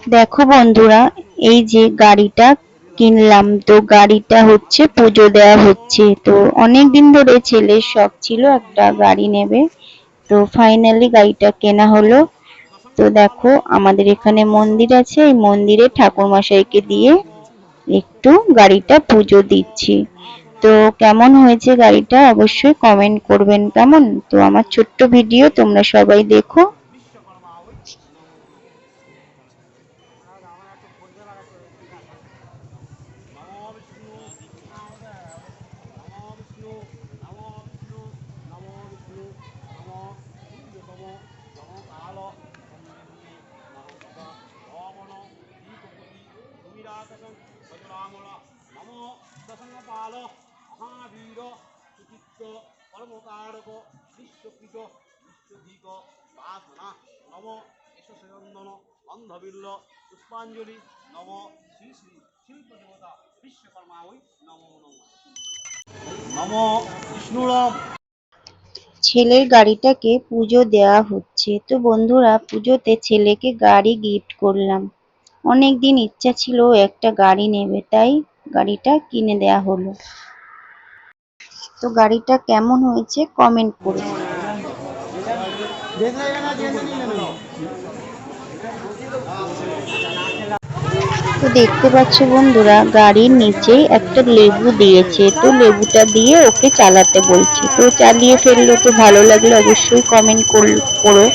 দেখো বন্ধুরা, এই যে গাড়িটা কিনলাম, তো গাড়িটা হচ্ছে পুজো দেওয়া হচ্ছে। তো অনেক দিন ধরে ছেলের শখ ছিল একটা গাড়ি নেবে, তো ফাইনালি গাড়িটা কেনা হলো। তো দেখো, আমাদের এখানে মন্দির আছে, এই মন্দিরে ঠাকুর মশাইকে দিয়ে একটু গাড়িটা পুজো দিচ্ছি। তো কেমন হয়েছে গাড়িটা অবশ্যই কমেন্ট করবেন। কেমন, তো আমার ছোট্ট ভিডিও তোমরা সবাই দেখো। গন্ধবিল্ল পুষ্পাঞ্জলি নম শ্রী শ্রী শিল্প দেবতা বিশ্বকর্মা ওই নমো নম নম বিষ্ণুরাম। ছেলের গাড়িটাকে পুজো দেওয়া হচ্ছে। তো বন্ধুরা, পুজোতে ছেলেকে গাড়ি গিফট করলাম। অনেকদিন ইচ্ছা ছিল একটা গাড়ি নেবে, তাই গাড়িটা কিনে দেওয়া হলো। তো গাড়িটা কেমন হয়েছে কমেন্ট করুন। তো দেখতে পাচ্ছ বন্ধুরা, গাড়ির নিচেই একটা লেবু দিয়েছে, তো লেবুটা দিয়ে ওকে চালাতে বলছে। তো চালিয়ে ফেললো, তো ভালো লাগলো অবশ্যই কমেন্ট করো।